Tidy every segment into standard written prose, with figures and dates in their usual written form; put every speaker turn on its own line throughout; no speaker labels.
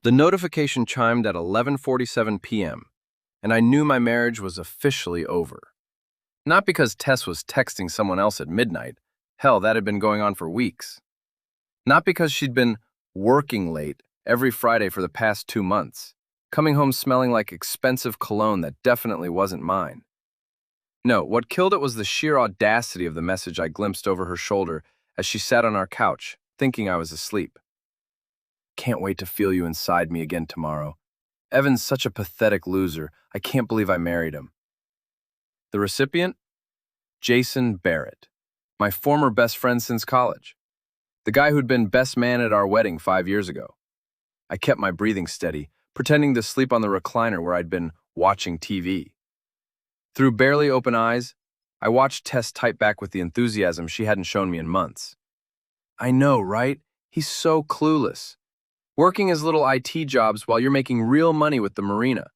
The notification chimed at 11:47 p.m., and I knew my marriage was officially over. Not because Tess was texting someone else at midnight. Hell, that had been going on for weeks. Not because she'd been working late every Friday for the past 2 months, coming home smelling like expensive cologne that definitely wasn't mine. No, what killed it was the sheer audacity of the message I glimpsed over her shoulder as she sat on our couch, thinking I was asleep. Can't wait to feel you inside me again tomorrow. Evan's such a pathetic loser. I can't believe I married him. The recipient? Jason Barrett, my former best friend since college. The guy who'd been best man at our wedding 5 years ago. I kept my breathing steady, pretending to sleep on the recliner where I'd been watching TV. Through barely open eyes, I watched Tess type back with the enthusiasm she hadn't shown me in months. I know, right? He's so clueless. Working his little IT jobs while you're making real money with the marina.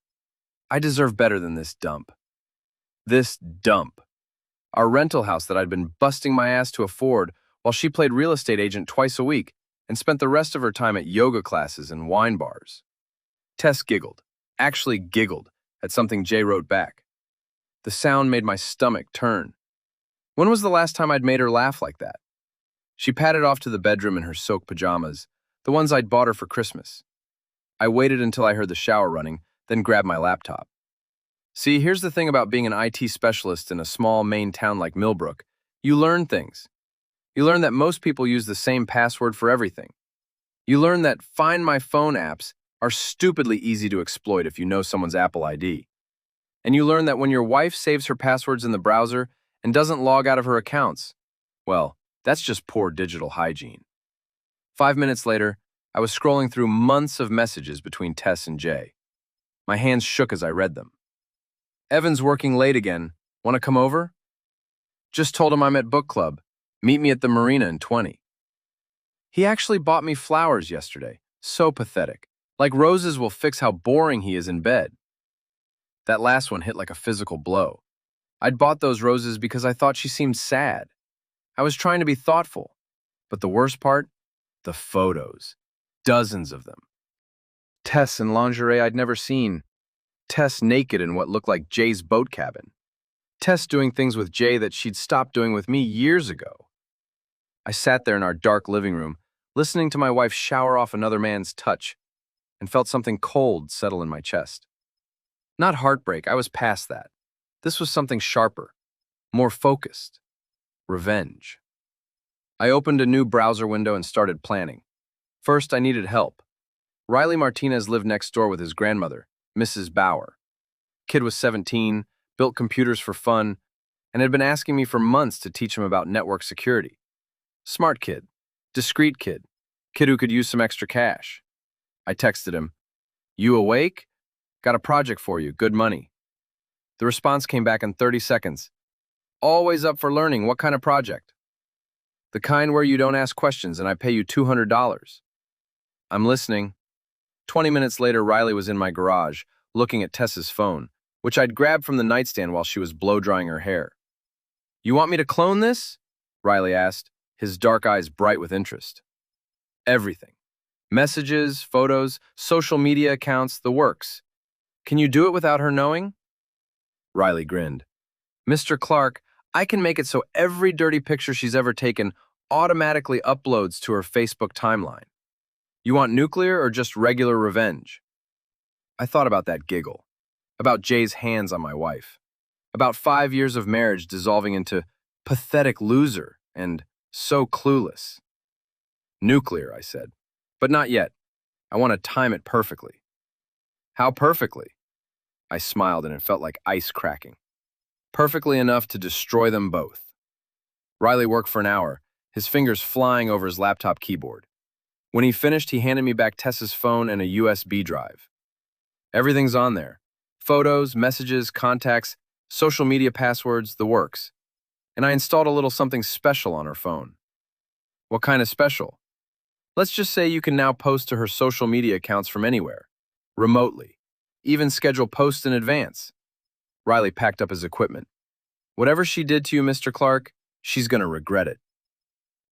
I deserve better than this dump. This dump. Our rental house that I'd been busting my ass to afford while she played real estate agent twice a week and spent the rest of her time at yoga classes and wine bars. Tess giggled, actually giggled, at something Jay wrote back. The sound made my stomach turn. When was the last time I'd made her laugh like that? She padded off to the bedroom in her silk pajamas, the ones I'd bought her for Christmas. I waited until I heard the shower running, then grabbed my laptop. See, here's the thing about being an IT specialist in a small Maine town like Millbrook. You learn things. You learn that most people use the same password for everything. You learn that Find My Phone apps are stupidly easy to exploit if you know someone's Apple ID. And you learn that when your wife saves her passwords in the browser and doesn't log out of her accounts, well, that's just poor digital hygiene. 5 minutes later, I was scrolling through months of messages between Tess and Jay. My hands shook as I read them. Evan's working late again. Want to come over? Just told him I'm at book club. Meet me at the marina in 20. He actually bought me flowers yesterday. So pathetic. Like roses will fix how boring he is in bed. That last one hit like a physical blow. I'd bought those roses because I thought she seemed sad. I was trying to be thoughtful. But the worst part? The photos. Dozens of them. Tess in lingerie I'd never seen. Tess naked in what looked like Jay's boat cabin. Tess doing things with Jay that she'd stopped doing with me years ago. I sat there in our dark living room, listening to my wife shower off another man's touch, and felt something cold settle in my chest. Not heartbreak, I was past that. This was something sharper, more focused. Revenge. I opened a new browser window and started planning. First, I needed help. Riley Martinez lived next door with his grandmother, Mrs. Bauer. Kid was 17, built computers for fun, and had been asking me for months to teach him about network security. Smart kid, discreet kid who could use some extra cash. I texted him, "You awake? Got a project for you, good money." The response came back in 30 seconds. "Always up for learning, what kind of project?" "The kind where you don't ask questions and I pay you $200. "I'm listening." 20 minutes later, Riley was in my garage, looking at Tess's phone, which I'd grabbed from the nightstand while she was blow-drying her hair. "You want me to clone this?" Riley asked, his dark eyes bright with interest. "Everything. Messages, photos, social media accounts, the works. Can you do it without her knowing?" Riley grinned. "Mr. Clark, I can make it so every dirty picture she's ever taken automatically uploads to her Facebook timeline. You want nuclear or just regular revenge?" I thought about that giggle, about Jay's hands on my wife, about 5 years of marriage dissolving into pathetic loser and so clueless. "Nuclear," I said, "but not yet. I want to time it perfectly." "How perfectly?" I smiled and it felt like ice cracking. "Perfectly enough to destroy them both." Riley worked for an hour, his fingers flying over his laptop keyboard. When he finished, he handed me back Tess's phone and a USB drive. Everything's on there. Photos, messages, contacts, social media passwords, the works. And I installed a little something special on her phone. "What kind of special?" "Let's just say you can now post to her social media accounts from anywhere, remotely, even schedule posts in advance." Riley packed up his equipment. "Whatever she did to you, Mr. Clark, she's gonna regret it."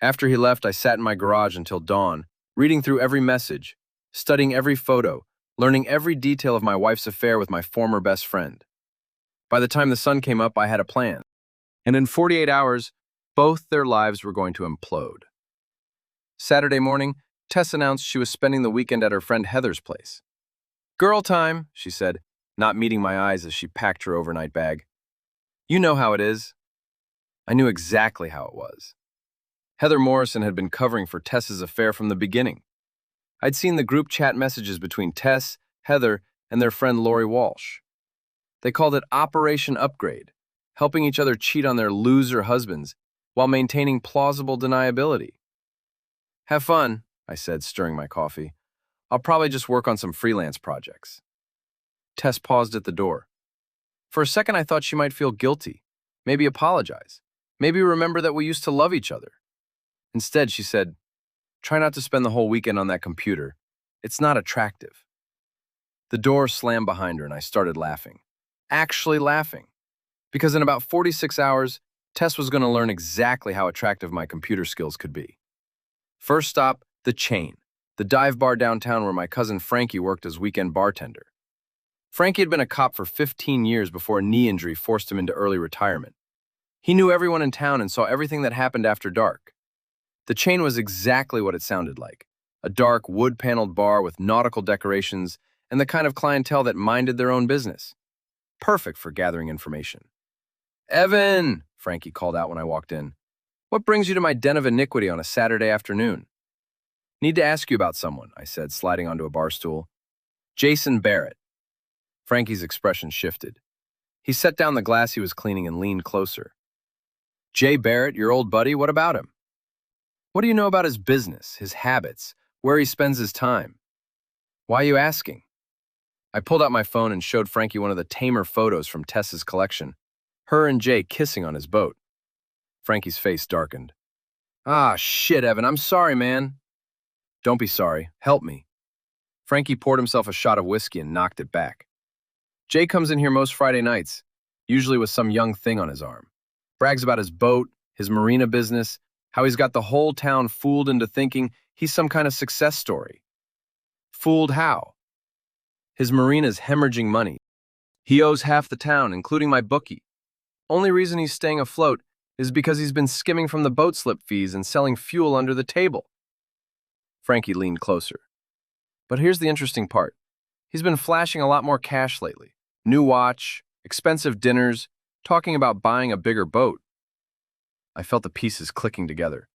After he left, I sat in my garage until dawn, reading through every message, studying every photo, learning every detail of my wife's affair with my former best friend. By the time the sun came up, I had a plan. And in 48 hours, both their lives were going to implode. Saturday morning, Tess announced she was spending the weekend at her friend Heather's place. "Girl time," she said, not meeting my eyes as she packed her overnight bag. "You know how it is." I knew exactly how it was. Heather Morrison had been covering for Tess's affair from the beginning. I'd seen the group chat messages between Tess, Heather, and their friend Lori Walsh. They called it Operation Upgrade, helping each other cheat on their loser husbands while maintaining plausible deniability. "Have fun," I said, stirring my coffee. "I'll probably just work on some freelance projects." Tess paused at the door. For a second, I thought she might feel guilty, maybe apologize, maybe remember that we used to love each other. Instead, she said, "Try not to spend the whole weekend on that computer. It's not attractive." The door slammed behind her and I started laughing. Actually laughing. Because in about 46 hours, Tess was going to learn exactly how attractive my computer skills could be. First stop, the Chain, the dive bar downtown where my cousin Frankie worked as weekend bartender. Frankie had been a cop for 15 years before a knee injury forced him into early retirement. He knew everyone in town and saw everything that happened after dark. The Chain was exactly what it sounded like, a dark, wood-paneled bar with nautical decorations and the kind of clientele that minded their own business. Perfect for gathering information. "Evan," Frankie called out when I walked in. "What brings you to my den of iniquity on a Saturday afternoon?" "Need to ask you about someone," I said, sliding onto a bar stool. "Jason Barrett." Frankie's expression shifted. He set down the glass he was cleaning and leaned closer. "Jay Barrett, your old buddy, what about him? What do you know about his business, his habits, where he spends his time? Why are you asking?" I pulled out my phone and showed Frankie one of the tamer photos from Tess's collection, her and Jay kissing on his boat. Frankie's face darkened. "Ah, shit, Evan, I'm sorry, man." "Don't be sorry. Help me." Frankie poured himself a shot of whiskey and knocked it back. "Jay comes in here most Friday nights, usually with some young thing on his arm. Brags about his boat, his marina business, how he's got the whole town fooled into thinking he's some kind of success story." "Fooled how?" "His marina's hemorrhaging money. He owes half the town, including my bookie. Only reason he's staying afloat is because he's been skimming from the boat slip fees and selling fuel under the table." Frankie leaned closer. "But here's the interesting part. He's been flashing a lot more cash lately. New watch, expensive dinners, talking about buying a bigger boat." I felt the pieces clicking together.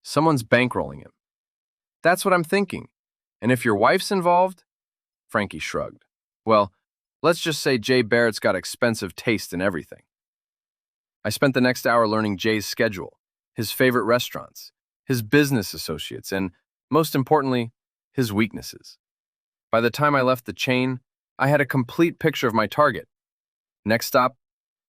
Someone's bankrolling him. "That's what I'm thinking. And if your wife's involved?" Frankie shrugged. "Well, let's just say Jay Barrett's got expensive taste in everything." I spent the next hour learning Jay's schedule, his favorite restaurants, his business associates, and, most importantly, his weaknesses. By the time I left the Chain, I had a complete picture of my target. Next stop,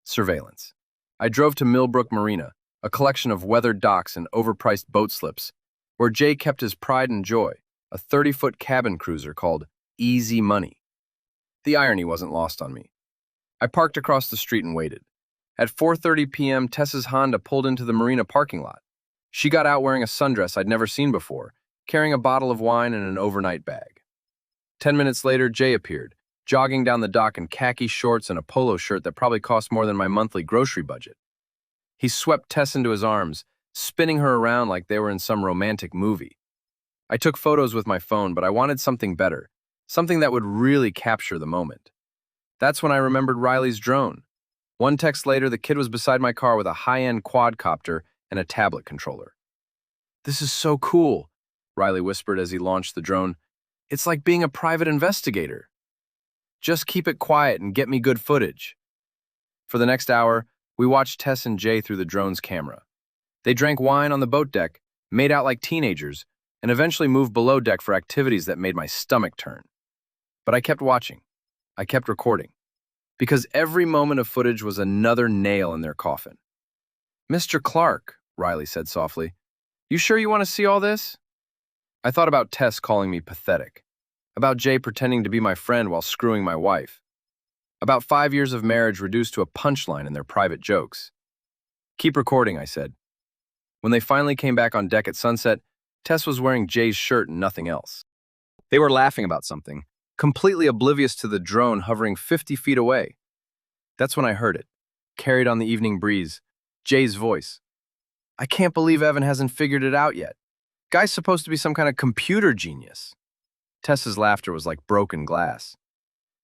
surveillance. I drove to Millbrook Marina, a collection of weathered docks and overpriced boat slips, where Jay kept his pride and joy, a 30-foot cabin cruiser called Easy Money. The irony wasn't lost on me. I parked across the street and waited. At 4:30 p.m., Tess's Honda pulled into the marina parking lot. She got out wearing a sundress I'd never seen before, carrying a bottle of wine and an overnight bag. 10 minutes later, Jay appeared, jogging down the dock in khaki shorts and a polo shirt that probably cost more than my monthly grocery budget. He swept Tess into his arms, spinning her around like they were in some romantic movie. I took photos with my phone, but I wanted something better, something that would really capture the moment. That's when I remembered Riley's drone. One text later, the kid was beside my car with a high-end quadcopter and a tablet controller. "This is so cool," Riley whispered as he launched the drone. "It's like being a private investigator. Just keep it quiet and get me good footage." For the next hour, we watched Tess and Jay through the drone's camera. They drank wine on the boat deck, made out like teenagers, and eventually moved below deck for activities that made my stomach turn. But I kept watching. I kept recording. Because every moment of footage was another nail in their coffin. "Mr. Clark," Riley said softly, "you sure you want to see all this?" I thought about Tess calling me pathetic, about Jay pretending to be my friend while screwing my wife, about 5 years of marriage reduced to a punchline in their private jokes. "Keep recording," I said. When they finally came back on deck at sunset, Tess was wearing Jay's shirt and nothing else. They were laughing about something, completely oblivious to the drone hovering 50 feet away. That's when I heard it, carried on the evening breeze. Jay's voice. I can't believe Evan hasn't figured it out yet. Guy's supposed to be some kind of computer genius. Tess's laughter was like broken glass.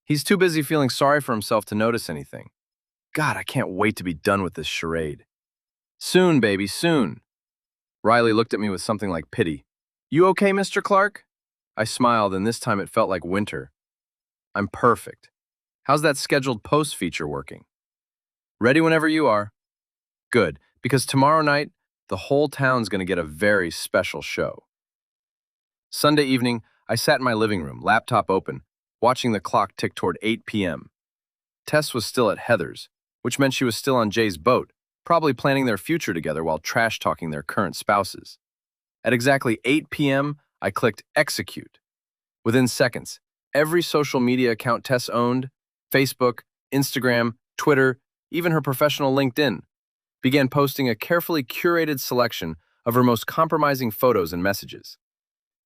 He's too busy feeling sorry for himself to notice anything. God, I can't wait to be done with this charade. Soon, baby, soon. Riley looked at me with something like pity. You okay, Mr. Clark? I smiled, and this time it felt like winter. I'm perfect. How's that scheduled post feature working? Ready whenever you are. Good, because tomorrow night, the whole town's going to get a very special show. Sunday evening, I sat in my living room, laptop open, watching the clock tick toward 8 p.m. Tess was still at Heather's, which meant she was still on Jay's boat, probably planning their future together while trash-talking their current spouses. At exactly 8 p.m., I clicked execute. Within seconds, every social media account Tess owned, Facebook, Instagram, Twitter, even her professional LinkedIn, began posting a carefully curated selection of her most compromising photos and messages.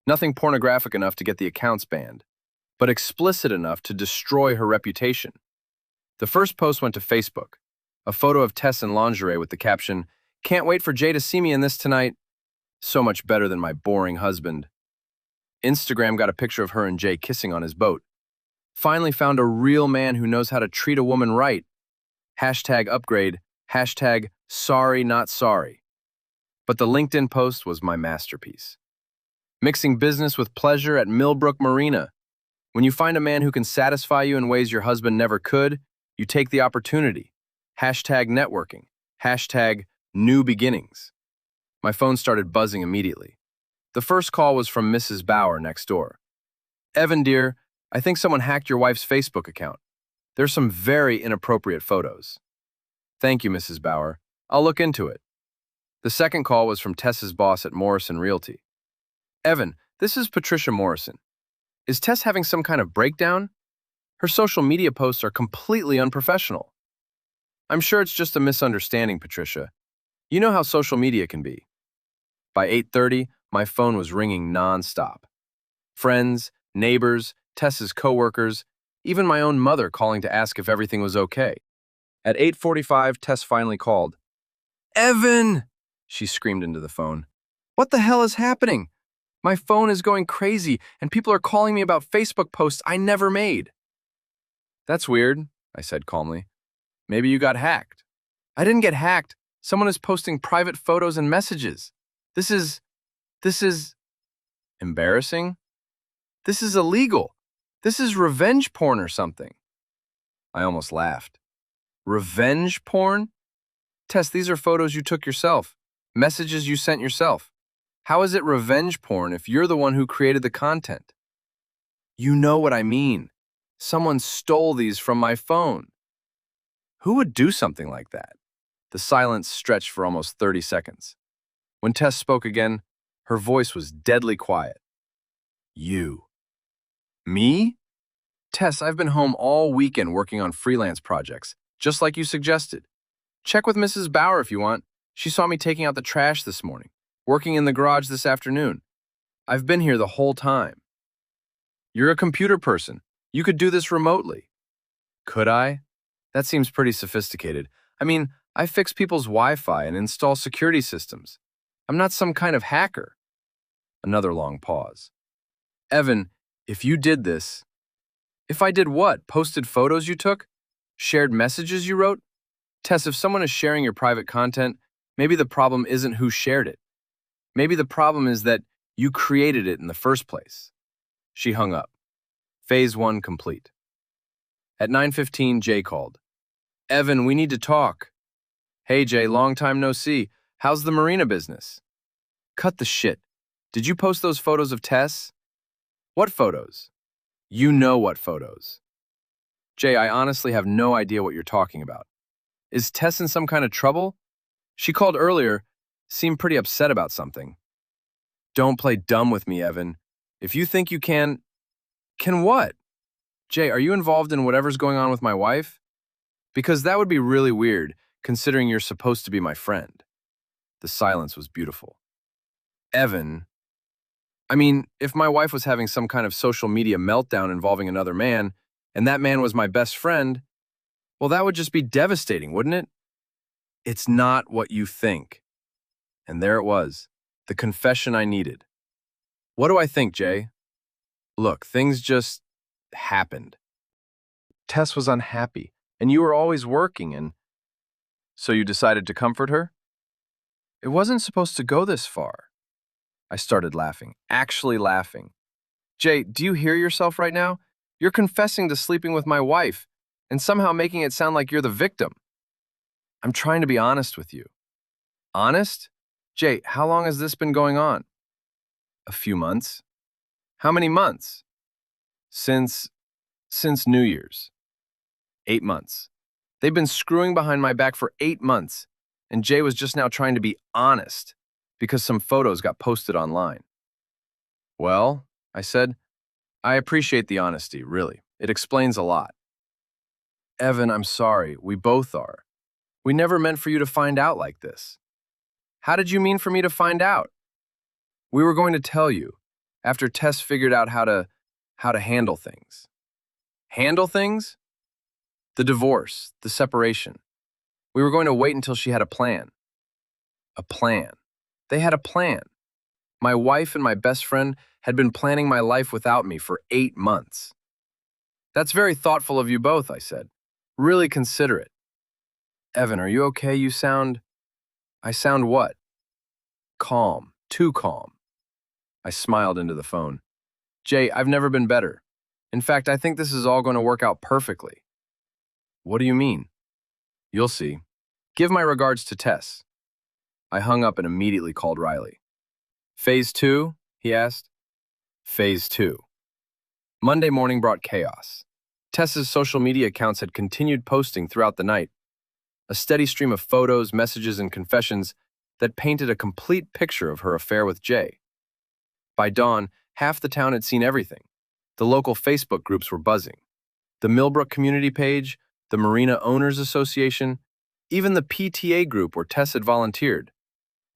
Nothing pornographic enough to get the accounts banned, but explicit enough to destroy her reputation. The first post went to Facebook, a photo of Tess in lingerie with the caption, "Can't wait for Jay to see me in this tonight. So much better than my boring husband." Instagram got a picture of her and Jay kissing on his boat. Finally found a real man who knows how to treat a woman right. Hashtag upgrade, hashtag sorry not sorry. But the LinkedIn post was my masterpiece. Mixing business with pleasure at Millbrook Marina. When you find a man who can satisfy you in ways your husband never could, you take the opportunity. Hashtag networking, hashtag new beginnings. My phone started buzzing immediately. The first call was from Mrs. Bauer next door. Evan, dear, I think someone hacked your wife's Facebook account. There's some very inappropriate photos. Thank you, Mrs. Bauer. I'll look into it. The second call was from Tess's boss at Morrison Realty. Evan, this is Patricia Morrison. Is Tess having some kind of breakdown? Her social media posts are completely unprofessional. I'm sure it's just a misunderstanding, Patricia. You know how social media can be. By 8:30, my phone was ringing non-stop. Friends, neighbors, Tess's coworkers, even my own mother calling to ask if everything was okay. At 8:45, Tess finally called. Evan! She screamed into the phone. What the hell is happening? My phone is going crazy, and people are calling me about Facebook posts I never made. That's weird, I said calmly. Maybe you got hacked. I didn't get hacked. Someone is posting private photos and messages. This is embarrassing. This is illegal. This is revenge porn or something. I almost laughed. Revenge porn? Tess, these are photos you took yourself, messages you sent yourself. How is it revenge porn if you're the one who created the content? You know what I mean. Someone stole these from my phone. Who would do something like that? The silence stretched for almost 30 seconds. When Tess spoke again, her voice was deadly quiet. You. Me? Tess, I've been home all weekend working on freelance projects, just like you suggested. Check with Mrs. Bauer if you want. She saw me taking out the trash this morning, working in the garage this afternoon. I've been here the whole time. You're a computer person. You could do this remotely. Could I? That seems pretty sophisticated. I mean, I fix people's Wi-Fi and install security systems. I'm not some kind of hacker. Another long pause. Evan, if you did this... If I did what? Posted photos you took? Shared messages you wrote? Tess, if someone is sharing your private content, maybe the problem isn't who shared it. Maybe the problem is that you created it in the first place. She hung up. Phase 1 complete. At 9:15, Jay called. Evan, we need to talk. Hey, Jay, long time no see. How's the marina business? Cut the shit. Did you post those photos of Tess? What photos? You know what photos. Jay, I honestly have no idea what you're talking about. Is Tess in some kind of trouble? She called earlier, seemed pretty upset about something. Don't play dumb with me, Evan. If you think you can... Can what? Jay, are you involved in whatever's going on with my wife? Because that would be really weird, considering you're supposed to be my friend. The silence was beautiful. Evan, I mean, if my wife was having some kind of social media meltdown involving another man, and that man was my best friend, well, that would just be devastating, wouldn't it? It's not what you think. And there it was, the confession I needed. What do I think, Jay? Look, things just happened. Tess was unhappy, and you were always working, and so you decided to comfort her? It wasn't supposed to go this far. I started laughing, actually laughing. Jay, do you hear yourself right now? You're confessing to sleeping with my wife and somehow making it sound like you're the victim. I'm trying to be honest with you. Honest? Jay, how long has this been going on? A few months. How many months? Since New Year's. 8 months. They've been screwing behind my back for 8 months, and Jay was just now trying to be honest because some photos got posted online. Well, I said, I appreciate the honesty, really. It explains a lot. Evan, I'm sorry. We both are. We never meant for you to find out like this. How did you mean for me to find out? We were going to tell you after Tess figured out how to handle things. Handle things? The divorce, the separation. We were going to wait until she had a plan. A plan. They had a plan. My wife and my best friend had been planning my life without me for 8 months. That's very thoughtful of you both, I said. Really considerate. Evan, are you okay? I sound what? Calm. Too calm. I smiled into the phone. Jay, I've never been better. In fact, I think this is all going to work out perfectly. What do you mean? You'll see. Give my regards to Tess. I hung up and immediately called Riley. Phase 2? He asked. Phase 2. Monday morning brought chaos. Tess's social media accounts had continued posting throughout the night, a steady stream of photos, messages, and confessions that painted a complete picture of her affair with Jay. By dawn, half the town had seen everything. The local Facebook groups were buzzing. The Millbrook community page, the Marina Owners Association, even the PTA group where Tess had volunteered.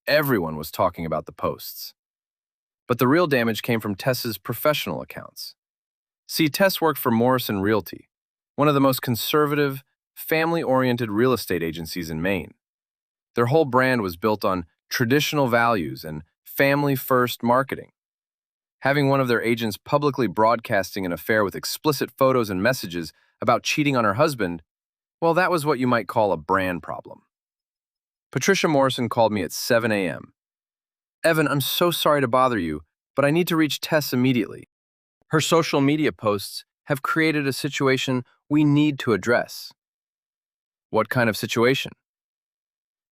Everyone was talking about the posts. But the real damage came from Tess's professional accounts. See, Tess worked for Morrison Realty, one of the most conservative, family-oriented real estate agencies in Maine. Their whole brand was built on traditional values and family-first marketing. Having one of their agents publicly broadcasting an affair with explicit photos and messages about cheating on her husband, well, that was what you might call a brand problem. Patricia Morrison called me at 7 a.m. Evan, I'm so sorry to bother you, but I need to reach Tess immediately. Her social media posts have created a situation we need to address. What kind of situation?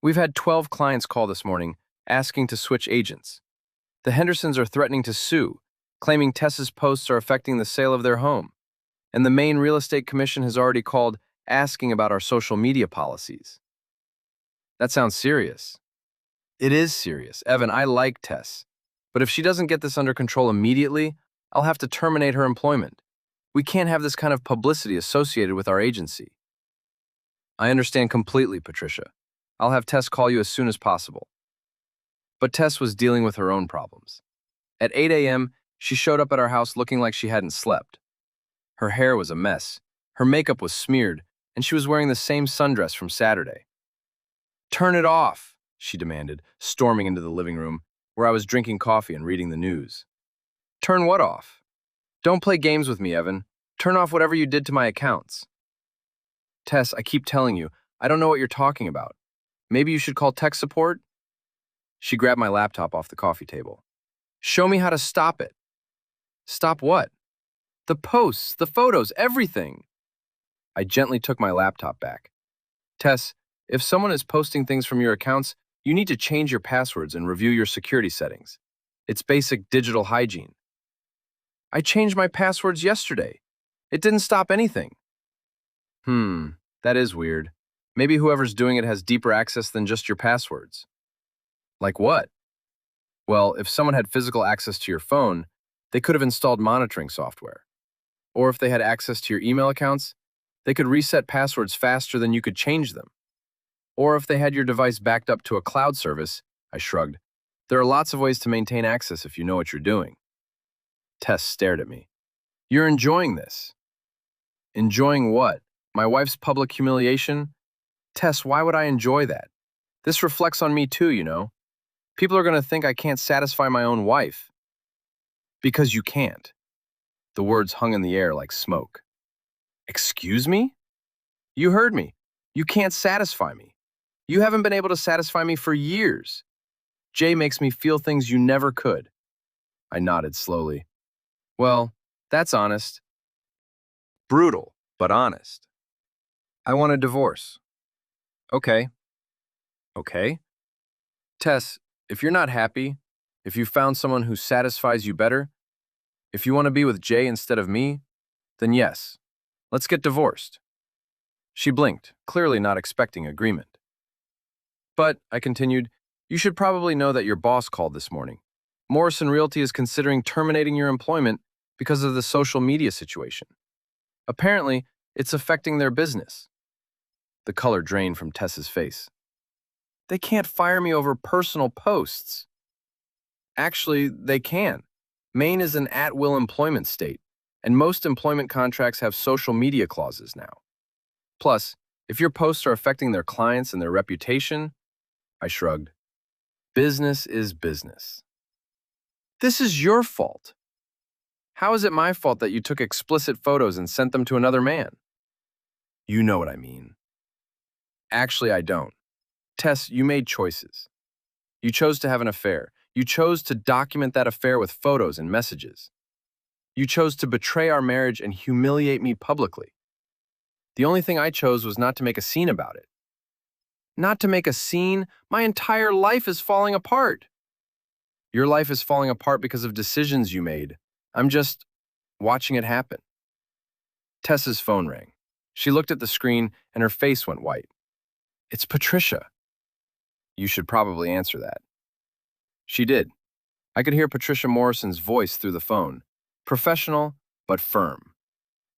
We've had 12 clients call this morning asking to switch agents. The Hendersons are threatening to sue, claiming Tess's posts are affecting the sale of their home. And the Maine Real Estate Commission has already called asking about our social media policies. That sounds serious. It is serious. Evan, I like Tess. But if she doesn't get this under control immediately, I'll have to terminate her employment. We can't have this kind of publicity associated with our agency. I understand completely, Patricia. I'll have Tess call you as soon as possible. But Tess was dealing with her own problems. At 8 a.m., she showed up at our house looking like she hadn't slept. Her hair was a mess, her makeup was smeared, and she was wearing the same sundress from Saturday. Turn it off, she demanded, storming into the living room, where I was drinking coffee and reading the news. Turn what off? Don't play games with me, Evan. Turn off whatever you did to my accounts. Tess, I keep telling you, I don't know what you're talking about. Maybe you should call tech support? She grabbed my laptop off the coffee table. Show me how to stop it. Stop what? The posts, the photos, everything. I gently took my laptop back. Tess, if someone is posting things from your accounts, you need to change your passwords and review your security settings. It's basic digital hygiene. I changed my passwords yesterday. It didn't stop anything. That is weird. Maybe whoever's doing it has deeper access than just your passwords. Like what? Well, if someone had physical access to your phone, they could have installed monitoring software. Or if they had access to your email accounts, they could reset passwords faster than you could change them. Or if they had your device backed up to a cloud service, I shrugged. There are lots of ways to maintain access if you know what you're doing. Tess stared at me. You're enjoying this. Enjoying what? My wife's public humiliation? Tess, why would I enjoy that? This reflects on me too, you know. People are going to think I can't satisfy my own wife. Because you can't. The words hung in the air like smoke. Excuse me? You heard me. You can't satisfy me. You haven't been able to satisfy me for years. Jay makes me feel things you never could. I nodded slowly. Well, that's honest. Brutal, but honest. I want a divorce. Okay. Okay. Tess, if you're not happy, if you found someone who satisfies you better, if you want to be with Jay instead of me, then yes, let's get divorced. She blinked, clearly not expecting agreement. But, I continued, you should probably know that your boss called this morning. Morrison Realty is considering terminating your employment because of the social media situation. Apparently, it's affecting their business. The color drained from Tess's face. They can't fire me over personal posts. Actually, they can. Maine is an at-will employment state, and most employment contracts have social media clauses now. Plus, if your posts are affecting their clients and their reputation, I shrugged. Business is business. This is your fault. How is it my fault that you took explicit photos and sent them to another man? You know what I mean. Actually, I don't. Tess, you made choices. You chose to have an affair. You chose to document that affair with photos and messages. You chose to betray our marriage and humiliate me publicly. The only thing I chose was not to make a scene about it. Not to make a scene? My entire life is falling apart. Your life is falling apart because of decisions you made. I'm just watching it happen. Tess's phone rang. She looked at the screen and her face went white. It's Patricia. You should probably answer that. She did. I could hear Patricia Morrison's voice through the phone, professional but firm.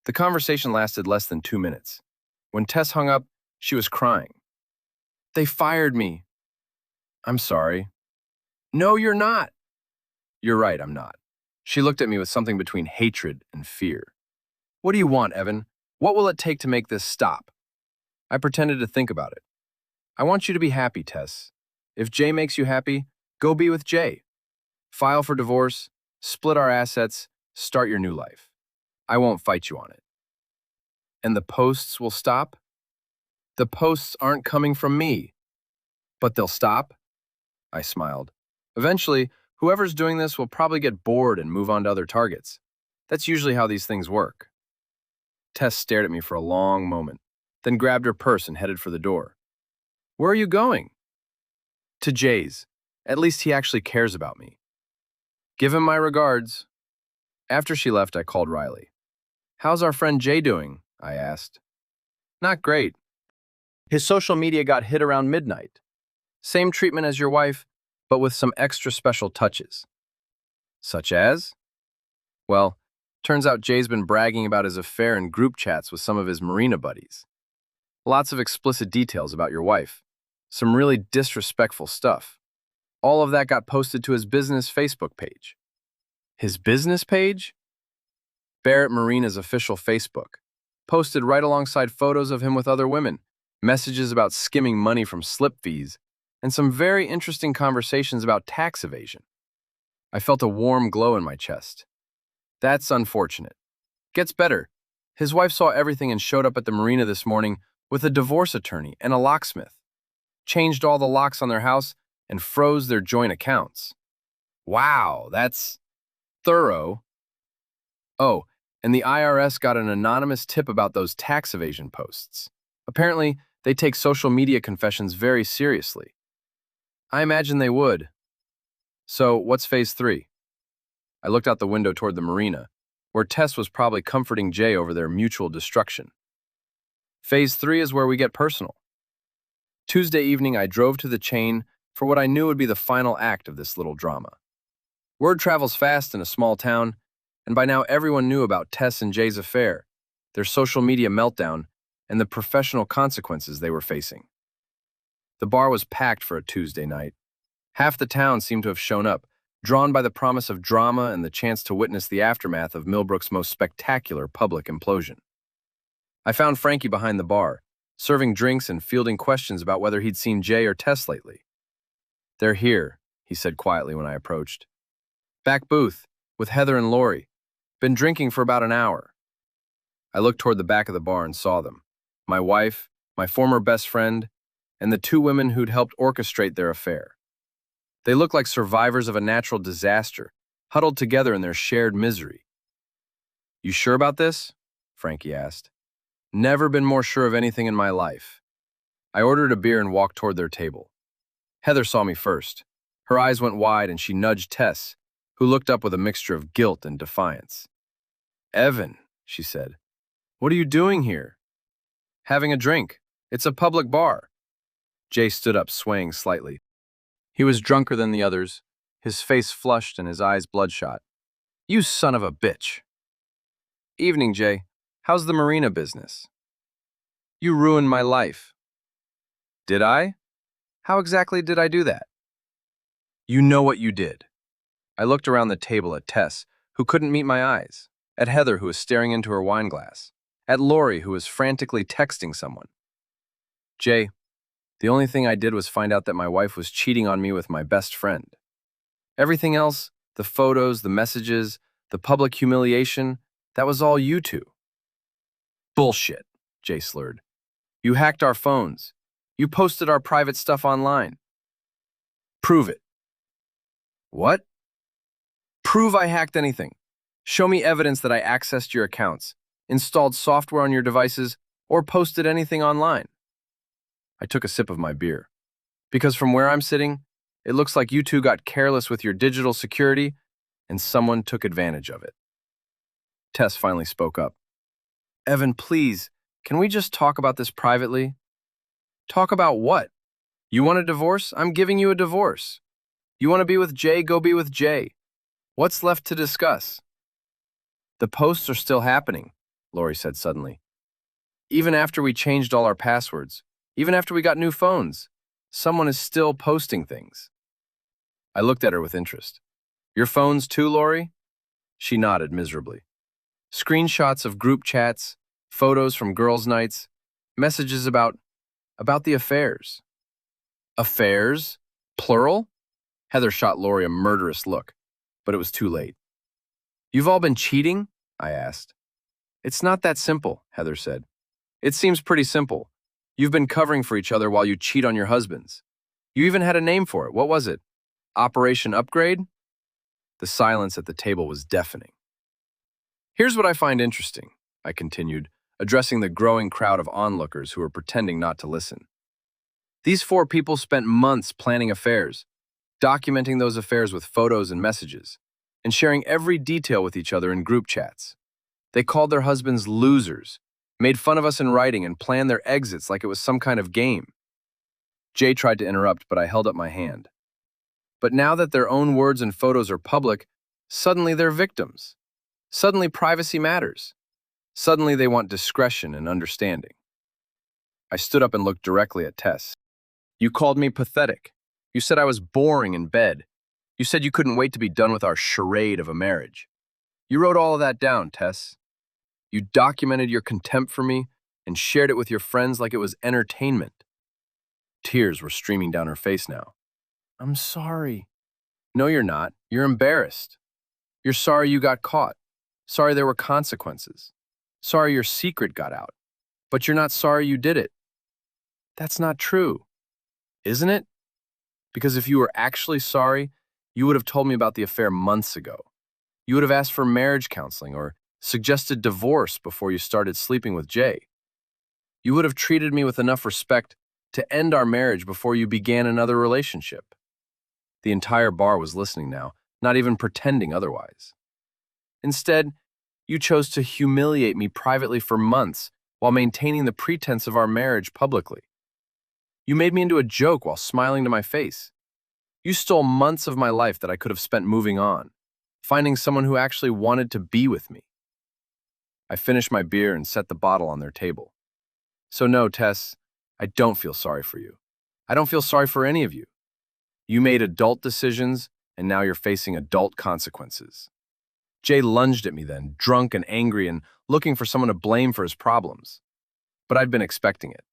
The conversation lasted less than 2 minutes. When Tess hung up, she was crying. They fired me. I'm sorry. No, you're not. You're right, I'm not. She looked at me with something between hatred and fear. What do you want, Evan? What will it take to make this stop? I pretended to think about it. I want you to be happy, Tess. If Jay makes you happy, go be with Jay. File for divorce, split our assets, start your new life. I won't fight you on it. And the posts will stop? The posts aren't coming from me. But they'll stop? I smiled. Eventually, whoever's doing this will probably get bored and move on to other targets. That's usually how these things work. Tess stared at me for a long moment, then grabbed her purse and headed for the door. Where are you going? To Jay's. At least he actually cares about me. Give him my regards. After she left, I called Riley. How's our friend Jay doing? I asked. Not great. His social media got hit around midnight. Same treatment as your wife, but with some extra special touches. Such as? Well, turns out Jay's been bragging about his affair in group chats with some of his marina buddies. Lots of explicit details about your wife. Some really disrespectful stuff. All of that got posted to his business Facebook page. His business page? Barrett Marina's official Facebook. Posted right alongside photos of him with other women, messages about skimming money from slip fees, and some very interesting conversations about tax evasion. I felt a warm glow in my chest. That's unfortunate. Gets better. His wife saw everything and showed up at the marina this morning with a divorce attorney and a locksmith. Changed all the locks on their house and froze their joint accounts. Wow, that's thorough. Oh, and the IRS got an anonymous tip about those tax evasion posts. Apparently, they take social media confessions very seriously. I imagine they would. So, what's phase 3? I looked out the window toward the marina, where Tess was probably comforting Jay over their mutual destruction. Phase 3 is where we get personal. Tuesday evening, I drove to the chain for what I knew would be the final act of this little drama. Word travels fast in a small town, and by now everyone knew about Tess and Jay's affair, their social media meltdown, and the professional consequences they were facing. The bar was packed for a Tuesday night. Half the town seemed to have shown up, drawn by the promise of drama and the chance to witness the aftermath of Millbrook's most spectacular public implosion. I found Frankie behind the bar, serving drinks and fielding questions about whether he'd seen Jay or Tess lately. "They're here," he said quietly when I approached. "Back booth, with Heather and Lori. Been drinking for about an hour." I looked toward the back of the bar and saw them. My wife, my former best friend, and the two women who'd helped orchestrate their affair. They looked like survivors of a natural disaster, huddled together in their shared misery. "You sure about this?" Frankie asked. "Never been more sure of anything in my life." I ordered a beer and walked toward their table. Heather saw me first. Her eyes went wide and she nudged Tess, who looked up with a mixture of guilt and defiance. "Evan," she said, "what are you doing here?" "Having a drink. It's a public bar." Jay stood up, swaying slightly. He was drunker than the others, his face flushed and his eyes bloodshot. "You son of a bitch." "Evening, Jay. How's the marina business?" "You ruined my life." "Did I? How exactly did I do that?" "You know what you did." I looked around the table at Tess, who couldn't meet my eyes, at Heather, who was staring into her wine glass, at Lori, who was frantically texting someone. "Jay, the only thing I did was find out that my wife was cheating on me with my best friend. Everything else, the photos, the messages, the public humiliation, that was all you two." "Bullshit," Jay slurred. "You hacked our phones. You posted our private stuff online." "Prove it." "What?" "Prove I hacked anything. Show me evidence that I accessed your accounts, installed software on your devices, or posted anything online." I took a sip of my beer. "Because from where I'm sitting, it looks like you two got careless with your digital security and someone took advantage of it." Tess finally spoke up. "Evan, please, can we just talk about this privately?" "Talk about what? You want a divorce? I'm giving you a divorce. You want to be with Jay? Go be with Jay. What's left to discuss?" "The posts are still happening," Lori said suddenly. "Even after we changed all our passwords, even after we got new phones, someone is still posting things." I looked at her with interest. "Your phones too, Lori?" She nodded miserably. "Screenshots of group chats, photos from girls' nights, messages about the affairs." "Affairs? Plural?" Heather shot Lori a murderous look, but it was too late. "You've all been cheating?" I asked. "It's not that simple," Heather said. "It seems pretty simple. You've been covering for each other while you cheat on your husbands. You even had a name for it. What was it? Operation Upgrade?" The silence at the table was deafening. "Here's what I find interesting," I continued, addressing the growing crowd of onlookers who were pretending not to listen. "These four people spent months planning affairs, documenting those affairs with photos and messages, and sharing every detail with each other in group chats. They called their husbands losers, made fun of us in writing, and planned their exits like it was some kind of game." Jay tried to interrupt, but I held up my hand. "But now that their own words and photos are public, suddenly they're victims. Suddenly privacy matters. Suddenly they want discretion and understanding." I stood up and looked directly at Tess. "You called me pathetic. You said I was boring in bed. You said you couldn't wait to be done with our charade of a marriage. You wrote all of that down, Tess. You documented your contempt for me and shared it with your friends like it was entertainment." Tears were streaming down her face now. "I'm sorry." "No, you're not. You're embarrassed. You're sorry you got caught. Sorry there were consequences. Sorry your secret got out. But you're not sorry you did it." "That's not true." "Isn't it? Because if you were actually sorry, you would have told me about the affair months ago. You would have asked for marriage counseling or suggested divorce before you started sleeping with Jay. You would have treated me with enough respect to end our marriage before you began another relationship." The entire bar was listening now, not even pretending otherwise. "Instead, you chose to humiliate me privately for months while maintaining the pretense of our marriage publicly. You made me into a joke while smiling to my face. You stole months of my life that I could have spent moving on, finding someone who actually wanted to be with me." I finished my beer and set the bottle on their table. "So no, Tess, I don't feel sorry for you. I don't feel sorry for any of you. You made adult decisions and now you're facing adult consequences. Jay lunged at me then, drunk and angry and looking for someone to blame for his problems. But I'd been expecting it.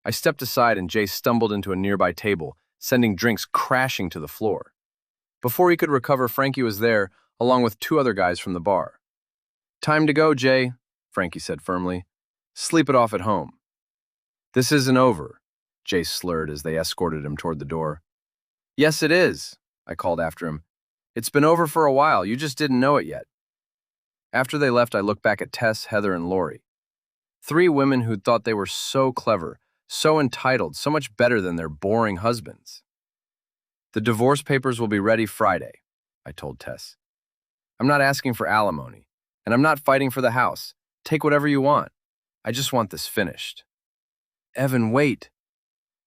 I stepped aside and Jay stumbled into a nearby table, sending drinks crashing to the floor. Before he could recover, Frankie was there, along with two other guys from the bar. "Time to go, Jay," Frankie said firmly. "Sleep it off at home." "This isn't over," Jay slurred as they escorted him toward the door. "Yes, it is," I called after him. "It's been over for a while, you just didn't know it yet." After they left, I looked back at Tess, Heather, and Lori. Three women who thought they were so clever, so entitled, so much better than their boring husbands. "The divorce papers will be ready Friday," I told Tess. "I'm not asking for alimony, and I'm not fighting for the house. Take whatever you want. I just want this finished." "Evan, wait."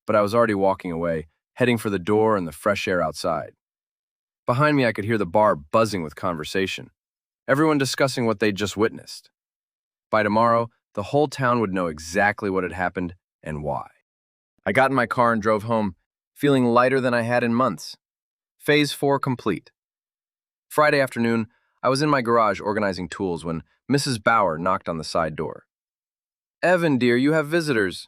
But I was already walking away, heading for the door and the fresh air outside. Behind me, I could hear the bar buzzing with conversation, everyone discussing what they'd just witnessed. By tomorrow, the whole town would know exactly what had happened and why. I got in my car and drove home, feeling lighter than I had in months. Phase 4 complete. Friday afternoon, I was in my garage organizing tools when Mrs. Bauer knocked on the side door. "Evan, dear, you have visitors."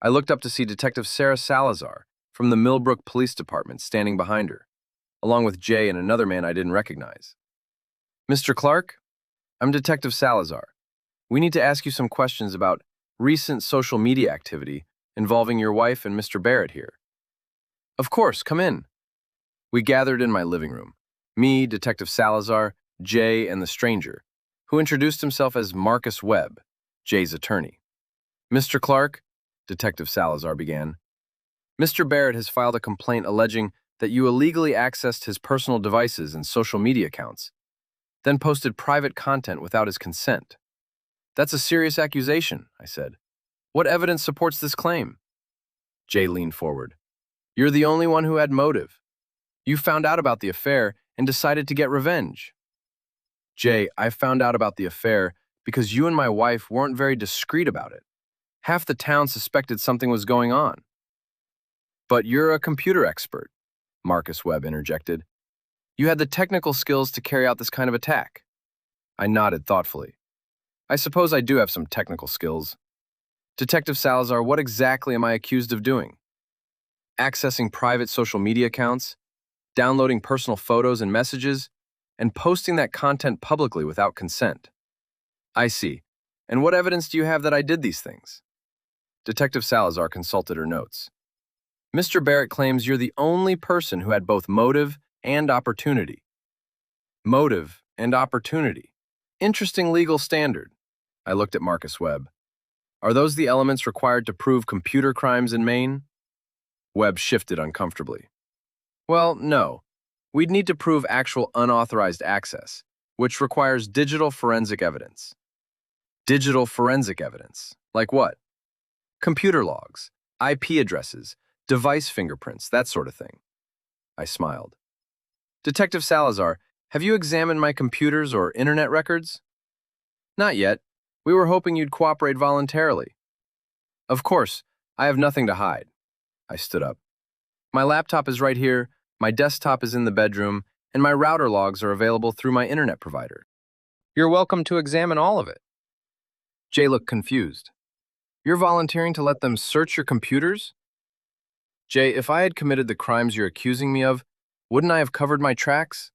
I looked up to see Detective Sarah Salazar from the Millbrook Police Department standing behind her, along with Jay and another man I didn't recognize. "Mr. Clark, I'm Detective Salazar. We need to ask you some questions about recent social media activity involving your wife and Mr. Barrett here." "Of course, come in." We gathered in my living room. Me, Detective Salazar, Jay, and the stranger, who introduced himself as Marcus Webb, Jay's attorney. "Mr. Clark," Detective Salazar began, "Mr. Barrett has filed a complaint alleging that you illegally accessed his personal devices and social media accounts, then posted private content without his consent." "That's a serious accusation," I said. "What evidence supports this claim?" Jay leaned forward. "You're the only one who had motive. You found out about the affair and decided to get revenge." "Jay, I found out about the affair because you and my wife weren't very discreet about it. Half the town suspected something was going on." "But you're a computer expert," Marcus Webb interjected. "You had the technical skills to carry out this kind of attack." I nodded thoughtfully. "I suppose I do have some technical skills. Detective Salazar, what exactly am I accused of doing?" "Accessing private social media accounts, downloading personal photos and messages, and posting that content publicly without consent." "I see. And what evidence do you have that I did these things?" Detective Salazar consulted her notes. "Mr. Barrett claims you're the only person who had both motive and opportunity." Motive and opportunity. Interesting legal standard. I looked at Marcus Webb. "Are those the elements required to prove computer crimes in Maine?" Webb shifted uncomfortably. "Well, no. We'd need to prove actual unauthorized access, which requires digital forensic evidence." "Digital forensic evidence? Like what?" "Computer logs, IP addresses, device fingerprints, that sort of thing." I smiled. "Detective Salazar, have you examined my computers or internet records?" "Not yet. We were hoping you'd cooperate voluntarily." "Of course, I have nothing to hide." I stood up. "My laptop is right here, my desktop is in the bedroom, and my router logs are available through my internet provider. You're welcome to examine all of it." Jay looked confused. "You're volunteering to let them search your computers?" "Jay, if I had committed the crimes you're accusing me of, wouldn't I have covered my tracks?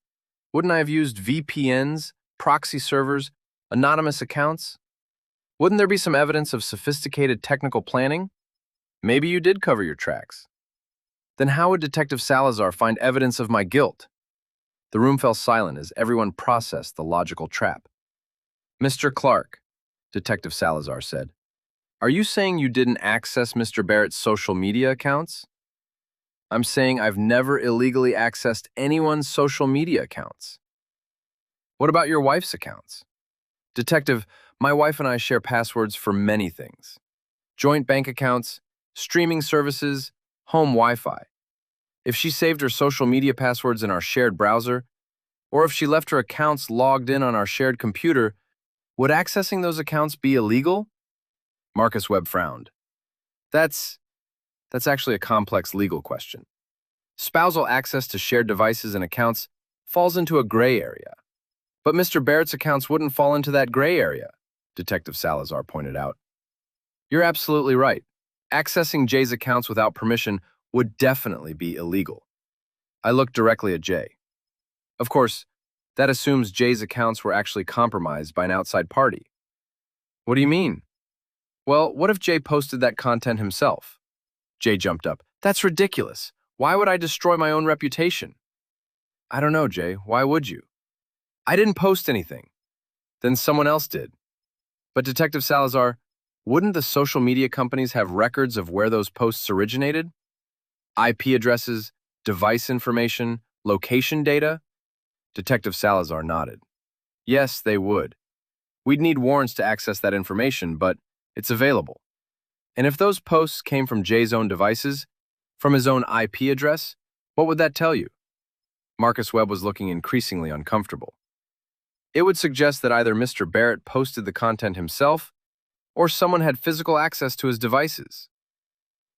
Wouldn't I have used VPNs, proxy servers, anonymous accounts? Wouldn't there be some evidence of sophisticated technical planning? Maybe you did cover your tracks. Then how would Detective Salazar find evidence of my guilt?" The room fell silent as everyone processed the logical trap. "Mr. Clark," Detective Salazar said, "are you saying you didn't access Mr. Barrett's social media accounts?" "I'm saying I've never illegally accessed anyone's social media accounts." "What about your wife's accounts?" "Detective, my wife and I share passwords for many things. Joint bank accounts, streaming services, home Wi-Fi. If she saved her social media passwords in our shared browser, or if she left her accounts logged in on our shared computer, would accessing those accounts be illegal?" Marcus Webb frowned. That's actually a complex legal question. Spousal access to shared devices and accounts falls into a gray area. But Mr. Barrett's accounts wouldn't fall into that gray area, Detective Salazar pointed out. You're absolutely right. Accessing Jay's accounts without permission would definitely be illegal. I looked directly at Jay. Of course, that assumes Jay's accounts were actually compromised by an outside party. What do you mean? Well, what if Jay posted that content himself? Jay jumped up. That's ridiculous. Why would I destroy my own reputation? I don't know, Jay. Why would you? I didn't post anything. Then someone else did. But Detective Salazar, wouldn't the social media companies have records of where those posts originated? IP addresses, device information, location data? Detective Salazar nodded. Yes, they would. We'd need warrants to access that information, but it's available. And if those posts came from Jay's own devices, from his own IP address, what would that tell you? Marcus Webb was looking increasingly uncomfortable. It would suggest that either Mr. Barrett posted the content himself, or someone had physical access to his devices.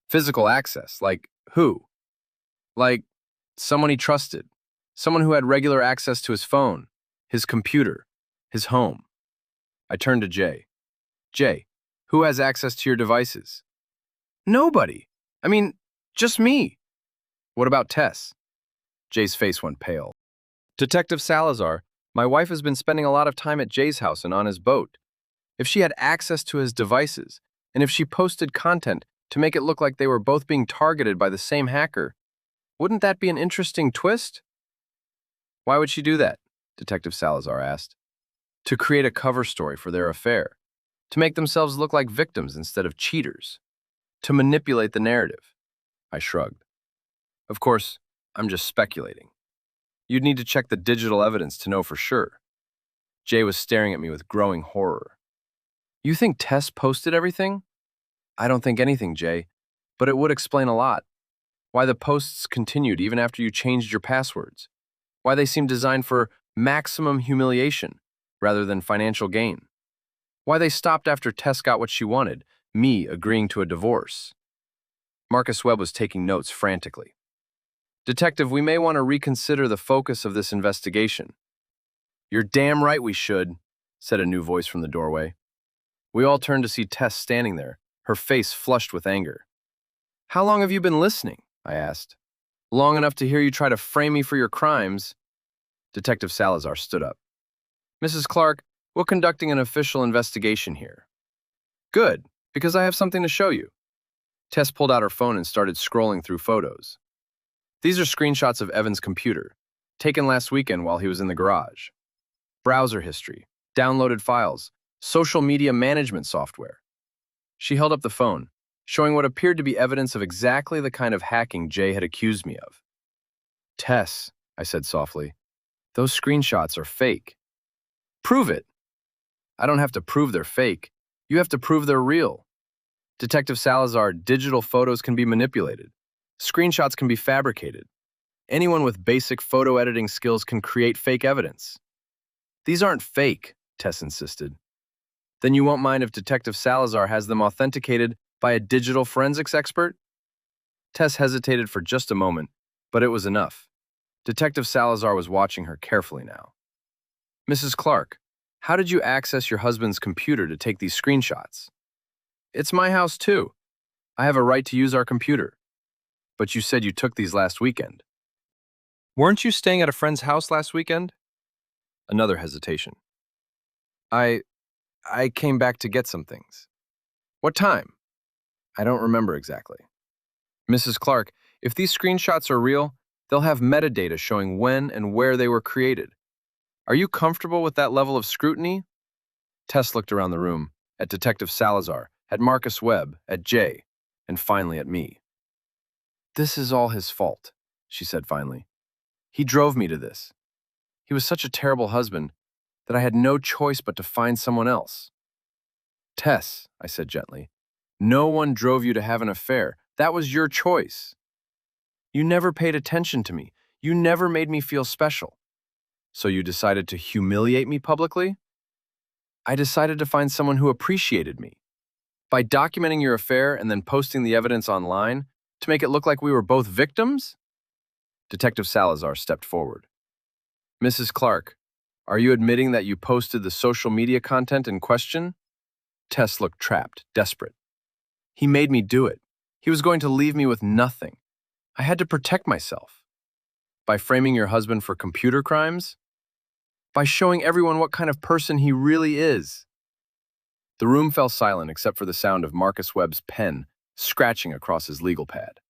Physical access, like who? Like someone he trusted, someone who had regular access to his phone, his computer, his home. I turned to Jay. Jay, who has access to your devices? Nobody. I mean, just me. What about Tess? Jay's face went pale. Detective Salazar, my wife has been spending a lot of time at Jay's house and on his boat. If she had access to his devices, and if she posted content to make it look like they were both being targeted by the same hacker, wouldn't that be an interesting twist? Why would she do that? Detective Salazar asked. To create a cover story for their affair. To make themselves look like victims instead of cheaters. To manipulate the narrative. I shrugged. Of course, I'm just speculating. You'd need to check the digital evidence to know for sure. Jay was staring at me with growing horror. You think Tess posted everything? I don't think anything, Jay, but it would explain a lot. Why the posts continued even after you changed your passwords. Why they seemed designed for maximum humiliation rather than financial gain. Why they stopped after Tess got what she wanted, me agreeing to a divorce. Marcus Webb was taking notes frantically. Detective, we may want to reconsider the focus of this investigation. You're damn right we should, said a new voice from the doorway. We all turned to see Tess standing there, her face flushed with anger. How long have you been listening? I asked. Long enough to hear you try to frame me for your crimes. Detective Salazar stood up. Mrs. Clark, we're conducting an official investigation here. Good, because I have something to show you. Tess pulled out her phone and started scrolling through photos. These are screenshots of Evan's computer, taken last weekend while he was in the garage. Browser history, downloaded files, social media management software. She held up the phone, showing what appeared to be evidence of exactly the kind of hacking Jay had accused me of. Tess, I said softly, those screenshots are fake. Prove it. I don't have to prove they're fake. You have to prove they're real. Detective Salazar, digital photos can be manipulated. Screenshots can be fabricated. Anyone with basic photo editing skills can create fake evidence. These aren't fake, Tess insisted. Then you won't mind if Detective Salazar has them authenticated by a digital forensics expert? Tess hesitated for just a moment, but it was enough. Detective Salazar was watching her carefully now. Mrs. Clark, how did you access your husband's computer to take these screenshots? It's my house too. I have a right to use our computer. But you said you took these last weekend. Weren't you staying at a friend's house last weekend? Another hesitation. I came back to get some things. What time? I don't remember exactly. Mrs. Clark, if these screenshots are real, they'll have metadata showing when and where they were created. Are you comfortable with that level of scrutiny? Tess looked around the room, at Detective Salazar, at Marcus Webb, at Jay, and finally at me. This is all his fault, she said finally. He drove me to this. He was such a terrible husband that I had no choice but to find someone else. Tess, I said gently, no one drove you to have an affair. That was your choice. You never paid attention to me. You never made me feel special. So you decided to humiliate me publicly? I decided to find someone who appreciated me. By documenting your affair and then posting the evidence online to make it look like we were both victims? Detective Salazar stepped forward. Mrs. Clark, are you admitting that you posted the social media content in question? Tess looked trapped, desperate. He made me do it. He was going to leave me with nothing. I had to protect myself. By framing your husband for computer crimes? By showing everyone what kind of person he really is. The room fell silent except for the sound of Marcus Webb's pen scratching across his legal pad.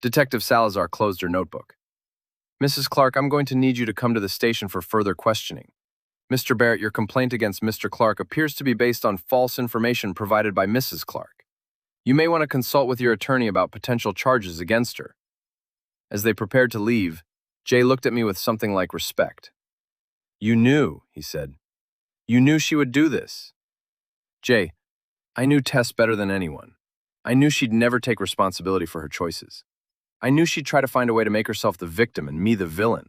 Detective Salazar closed her notebook. Mrs. Clark, I'm going to need you to come to the station for further questioning. Mr. Barrett, your complaint against Mr. Clark appears to be based on false information provided by Mrs. Clark. You may want to consult with your attorney about potential charges against her. As they prepared to leave, Jay looked at me with something like respect. You knew, he said. You knew she would do this. Jay, I knew Tess better than anyone. I knew she'd never take responsibility for her choices. I knew she'd try to find a way to make herself the victim and me the villain.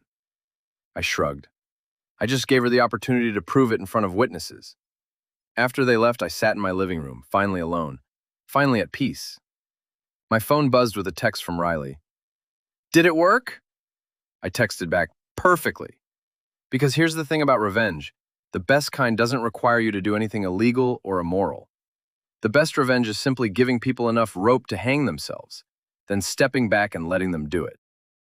I shrugged. I just gave her the opportunity to prove it in front of witnesses. After they left, I sat in my living room, finally alone, finally at peace. My phone buzzed with a text from Riley. Did it work? I texted back, perfectly. Because here's the thing about revenge. The best kind doesn't require you to do anything illegal or immoral. The best revenge is simply giving people enough rope to hang themselves, then stepping back and letting them do it.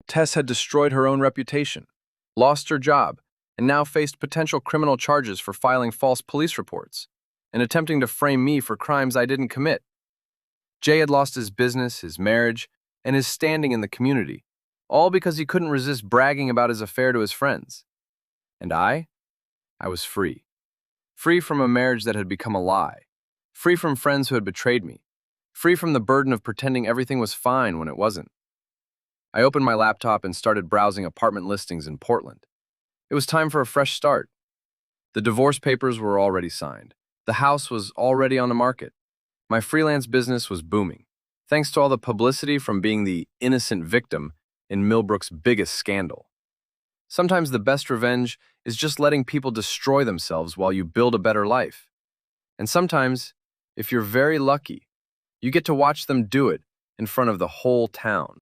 Tess had destroyed her own reputation, lost her job, and now faced potential criminal charges for filing false police reports and attempting to frame me for crimes I didn't commit. Jay had lost his business, his marriage, and his standing in the community, all because he couldn't resist bragging about his affair to his friends. And I was free. Free from a marriage that had become a lie. Free from friends who had betrayed me. Free from the burden of pretending everything was fine when it wasn't. I opened my laptop and started browsing apartment listings in Portland. It was time for a fresh start. The divorce papers were already signed. The house was already on the market. My freelance business was booming, thanks to all the publicity from being the innocent victim in Millbrook's biggest scandal. Sometimes the best revenge is just letting people destroy themselves while you build a better life. And sometimes, if you're very lucky, you get to watch them do it in front of the whole town.